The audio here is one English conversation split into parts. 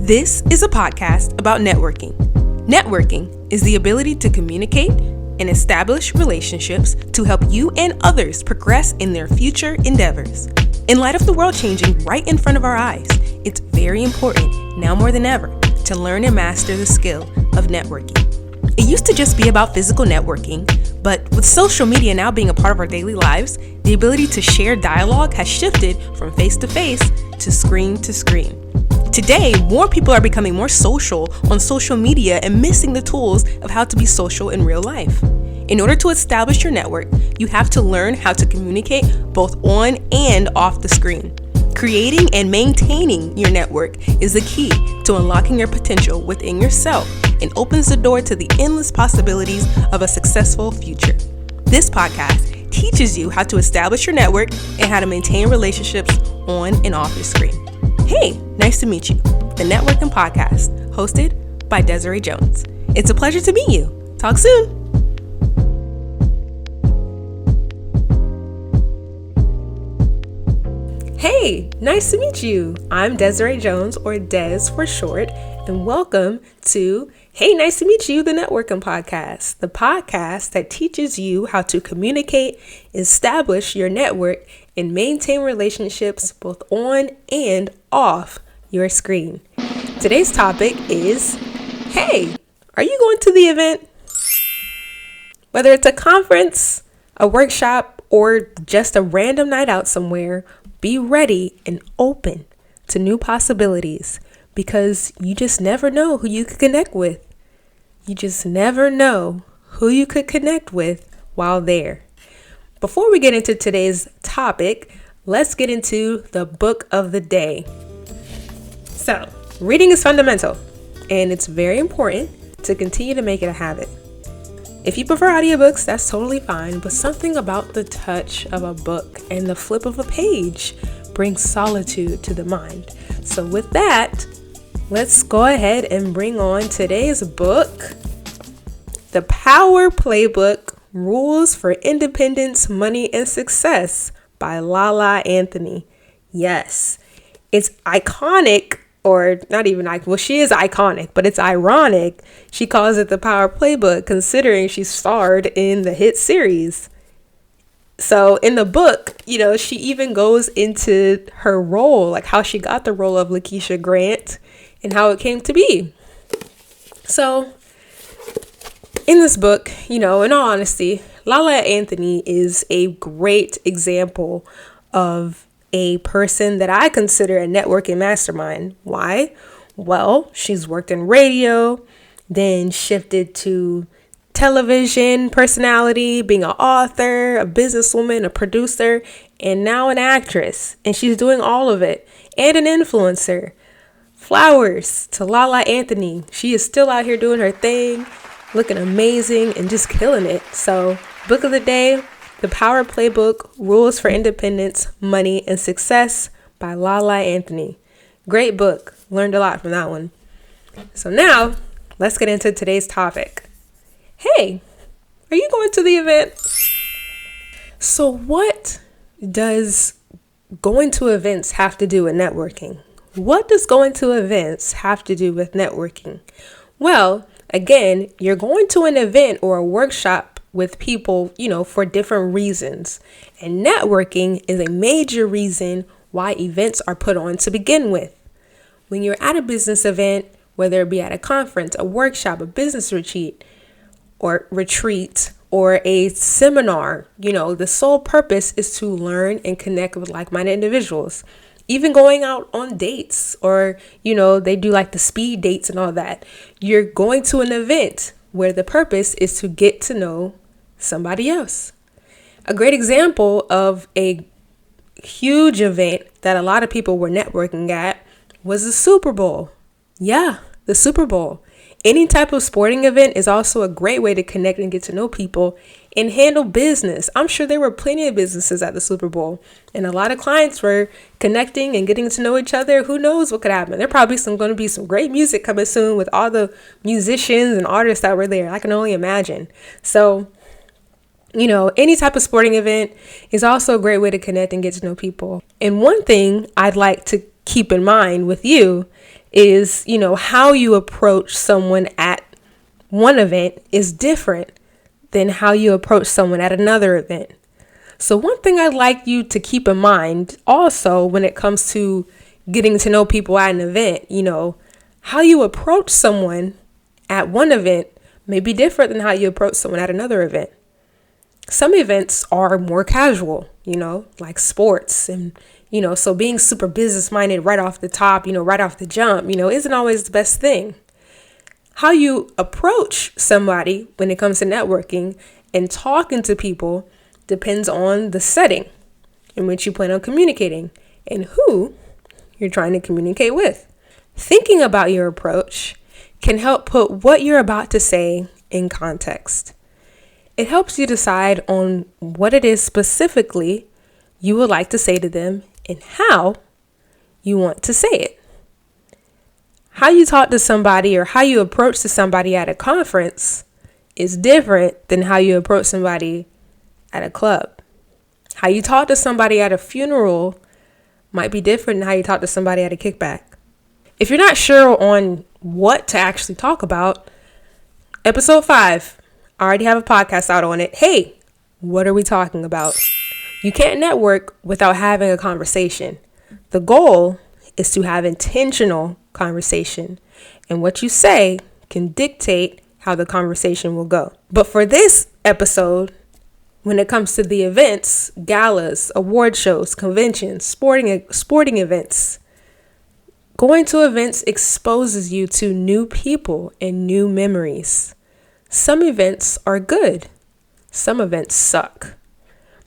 This is a podcast about networking. Networking is the ability to communicate and establish relationships to help you and others progress in their future endeavors. In light of the world changing right in front of our eyes, it's very important, now more than ever, to learn and master the skill of networking. It used to just be about physical networking, but with social media now being a part of our daily lives, the ability to share dialogue has shifted from face to face to screen to screen. Today, more people are becoming more social on social media and missing the tools of how to be social in real life. In order to establish your network, you have to learn how to communicate both on and off the screen. Creating and maintaining your network is the key to unlocking your potential within yourself and opens the door to the endless possibilities of a successful future. This podcast teaches you how to establish your network and how to maintain relationships on and off the screen. Hey, nice to meet you. The Networking Podcast, hosted by Desiree Jones. It's a pleasure to meet you. Talk soon. Hey, nice to meet you. I'm Desiree Jones, or Des for short, and welcome to Hey, nice to meet you, the Networking Podcast, the podcast that teaches you how to communicate, establish your network, and maintain relationships both on and off your screen. Today's topic is, hey, are you going to the event? Whether it's a conference, a workshop, or just a random night out somewhere, be ready and open to new possibilities because you just never know who you could connect with. You just never know who you could connect with while there. Before we get into today's topic, let's get into the book of the day. So, reading is fundamental, and it's very important to continue to make it a habit. If you prefer audiobooks, that's totally fine, but something about the touch of a book and the flip of a page brings solitude to the mind. So with that, let's go ahead and bring on today's book, The Power Playbook, Rules for Independence, Money, and Success by LaLa Anthony. Yes, it's iconic, or not even iconic. Well, she is iconic, but it's ironic. She calls it the Power Playbook, considering she starred in the hit series. So in the book, she even goes into her role, like how she got the role of Lakeisha Grant and how it came to be. So in this book, in all honesty, LaLa Anthony is a great example of a person that I consider a networking mastermind. Why? Well, she's worked in radio, then shifted to television personality, being an author, a businesswoman, a producer, and now an actress. And she's doing all of it. And an influencer. Flowers to LaLa Anthony. She is still out here doing her thing, looking amazing and just killing it. So, book of the day, The Power Playbook, Rules for Independence, Money, and Success by LaLa Anthony. Great book. Learned a lot from that one. So now, let's get into today's topic. Hey, are you going to the event? So what does going to events have to do with networking? What does going to events have to do with networking? Well, again, you're going to an event or a workshop with people, for different reasons. And networking is a major reason why events are put on to begin with. When you're at a business event, whether it be at a conference, a workshop, a business retreat, or a seminar, the sole purpose is to learn and connect with like-minded individuals. Even going out on dates or, they do like the speed dates and all that. You're going to an event where the purpose is to get to know somebody else. A great example of a huge event that a lot of people were networking at was the Super Bowl. Yeah, the Super Bowl. Any type of sporting event is also a great way to connect and get to know people and handle business. I'm sure there were plenty of businesses at the Super Bowl, and a lot of clients were connecting and getting to know each other. Who knows what could happen? There probably going to be some great music coming soon with all the musicians and artists that were there. I can only imagine. So, any type of sporting event is also a great way to connect and get to know people. And one thing I'd like to keep in mind with you is, how you approach someone at one event is different than how you approach someone at another event. So one thing I'd like you to keep in mind also when it comes to getting to know people at an event, how you approach someone at one event may be different than how you approach someone at another event. Some events are more casual, like sports and, so being super business minded right off the top, right off the jump, isn't always the best thing. How you approach somebody when it comes to networking and talking to people depends on the setting in which you plan on communicating and who you're trying to communicate with. Thinking about your approach can help put what you're about to say in context. It helps you decide on what it is specifically you would like to say to them and how you want to say it. How you talk to somebody or how you approach to somebody at a conference is different than how you approach somebody at a club. How you talk to somebody at a funeral might be different than how you talk to somebody at a kickback. If you're not sure on what to actually talk about, episode 5, I already have a podcast out on it. Hey, what are we talking about? You can't network without having a conversation. The goal is to have intentional conversation, and what you say can dictate how the conversation will go. But for this episode, when it comes to the events, galas, award shows, conventions, sporting events, going to events exposes you to new people and new memories. Some events are good. Some events suck.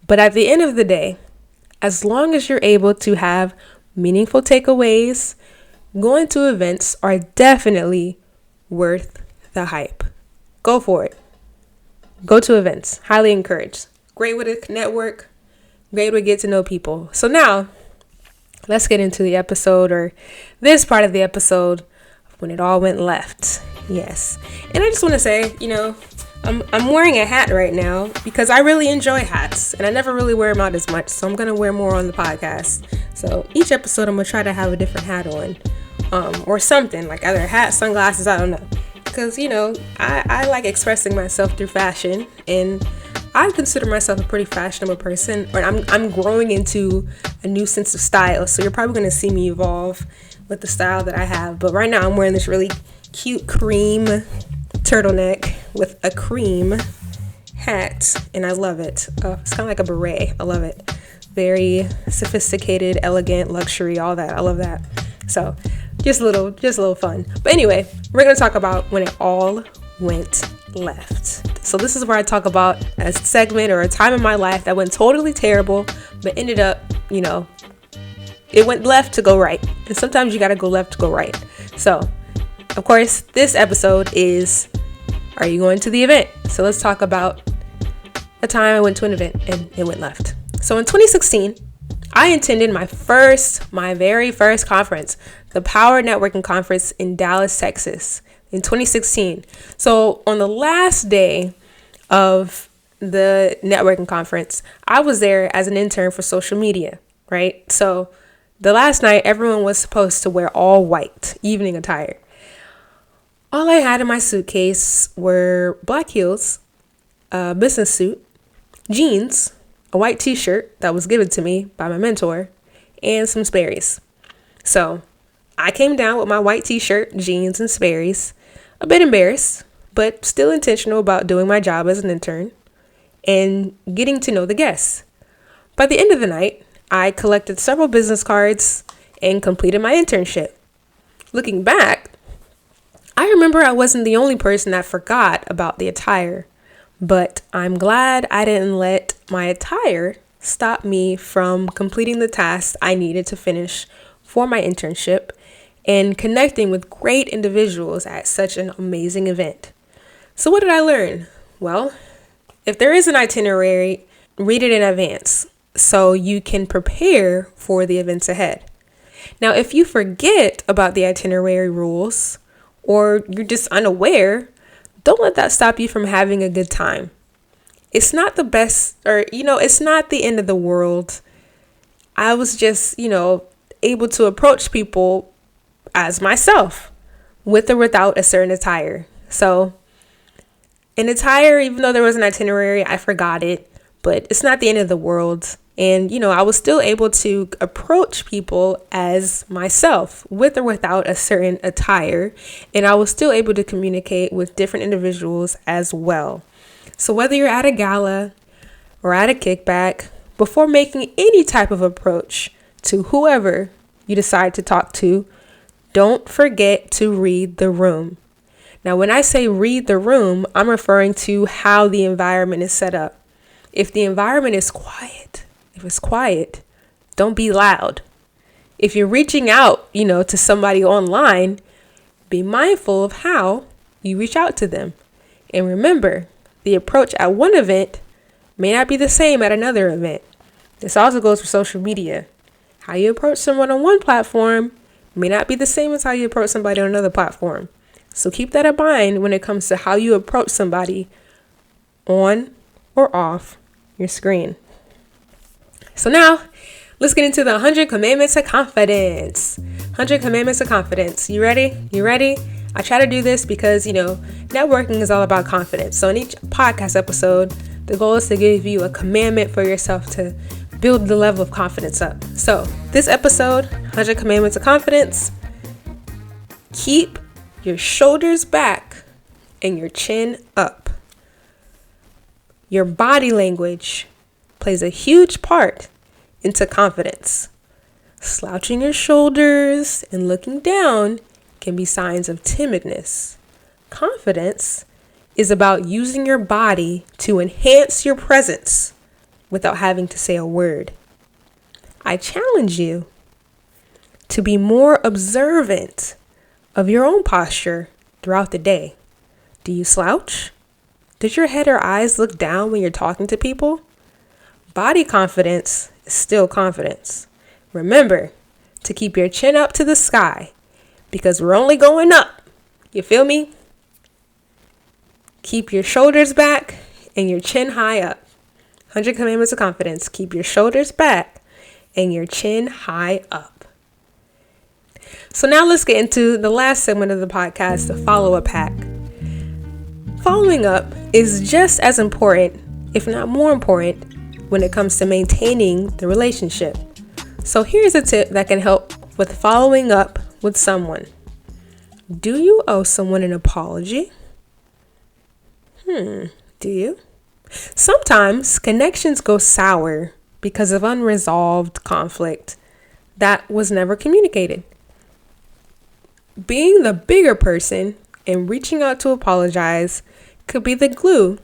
But at the end of the day, as long as you're able to have meaningful takeaways, going to events are definitely worth the hype. Go for it. Go to events. Highly encouraged. Great way to network. Great way to get to know people. So now, let's get into the episode, or this part of the episode when it all went left. Yes. And I just want to say, I'm wearing a hat right now because I really enjoy hats and I never really wear them out as much. So I'm going to wear more on the podcast. So each episode I'm going to try to have a different hat on, or something like either a hat, sunglasses, I don't know. Because, I like expressing myself through fashion, and I consider myself a pretty fashionable person, or I'm growing into a new sense of style. So you're probably going to see me evolve with the style that I have. But right now I'm wearing this really cute cream turtleneck with a cream hat, and I love it. It's kind of like a beret. I love it. Very sophisticated, elegant, luxury, all that. I love that. So just a little fun. But anyway, we're going to talk about when it all went left. So this is where I talk about a segment or a time in my life that went totally terrible, but ended up, it went left to go right. And sometimes you got to go left to go right. So, of course, this episode is, are you going to the event? So let's talk about a time I went to an event and it went left. So in 2016, I attended my very first conference, the Power Networking Conference in Dallas, Texas, in 2016. So on the last day of the networking conference, I was there as an intern for social media, right? So the last night, everyone was supposed to wear all white, evening attire. All I had in my suitcase were black heels, a business suit, jeans, a white t-shirt that was given to me by my mentor, and some Sperry's. So I came down with my white t-shirt, jeans, and Sperry's, a bit embarrassed, but still intentional about doing my job as an intern and getting to know the guests. By the end of the night, I collected several business cards and completed my internship. Looking back, I remember I wasn't the only person that forgot about the attire, but I'm glad I didn't let my attire stop me from completing the tasks I needed to finish for my internship and connecting with great individuals at such an amazing event. So what did I learn? Well, if there is an itinerary, read it in advance so you can prepare for the events ahead. Now, if you forget about the itinerary rules or you're just unaware, don't let that stop you from having a good time. It's not the best, or, it's not the end of the world. I was just, able to approach people as myself, with or without a certain attire. So an attire, even though there was an itinerary, I forgot it, but it's not the end of the world. And, I was still able to approach people as myself with or without a certain attire. And I was still able to communicate with different individuals as well. So whether you're at a gala or at a kickback, before making any type of approach to whoever you decide to talk to, don't forget to read the room. Now, when I say read the room, I'm referring to how the environment is set up. If the environment is quiet, don't be loud. If you're reaching out, to somebody online, be mindful of how you reach out to them. And remember, the approach at one event may not be the same at another event. This also goes for social media. How you approach someone on one platform may not be the same as how you approach somebody on another platform. So keep that in mind when it comes to how you approach somebody on or off your screen. So now, let's get into the 100 Commandments of Confidence. 100 Commandments of Confidence. You ready? I try to do this because, networking is all about confidence. So in each podcast episode, the goal is to give you a commandment for yourself to build the level of confidence up. So this episode, 100 Commandments of Confidence, keep your shoulders back and your chin up. Your body language plays a huge part into confidence. Slouching your shoulders and looking down can be signs of timidness. Confidence is about using your body to enhance your presence without having to say a word. I challenge you to be more observant of your own posture throughout the day. Do you slouch? Does your head or eyes look down when you're talking to people? Body confidence is still confidence. Remember to keep your chin up to the sky because we're only going up. You feel me? Keep your shoulders back and your chin high up. 100 Commandments of Confidence. Keep your shoulders back and your chin high up. So now let's get into the last segment of the podcast, the follow-up hack. Following up is just as important, if not more important, when it comes to maintaining the relationship. So here's a tip that can help with following up with someone. Do you owe someone an apology? Do you? Sometimes connections go sour because of unresolved conflict that was never communicated. Being the bigger person and reaching out to apologize could be the glue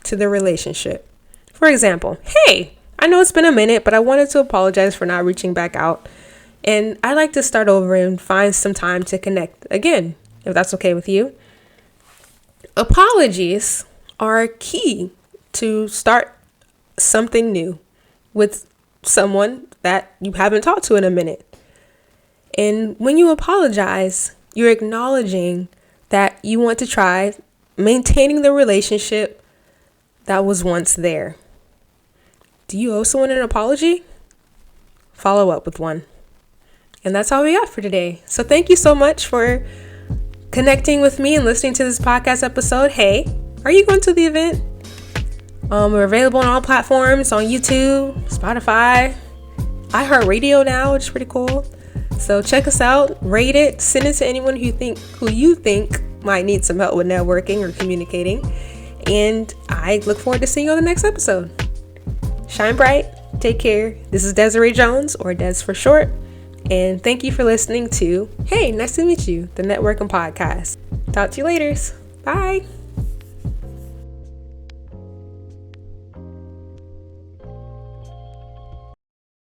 to the relationship. For example, hey, I know it's been a minute, but I wanted to apologize for not reaching back out. And I'd like to start over and find some time to connect again, if that's okay with you. Apologies are key to start something new with someone that you haven't talked to in a minute. And when you apologize, you're acknowledging that you want to try maintaining the relationship that was once there. Do you owe someone an apology? Follow up with one. And that's all we got for today. So thank you so much for connecting with me and listening to this podcast episode. Hey, are you going to the event? We're available on all platforms, on YouTube, Spotify, iHeart Radio now, which is pretty cool. So check us out, rate it, send it to anyone who you think might need some help with networking or communicating. And I look forward to seeing you on the next episode. Shine bright. Take care. This is Desiree Jones, or Des for short. And thank you for listening to Hey, Nice to Meet You, the Networking Podcast. Talk to you later. Bye.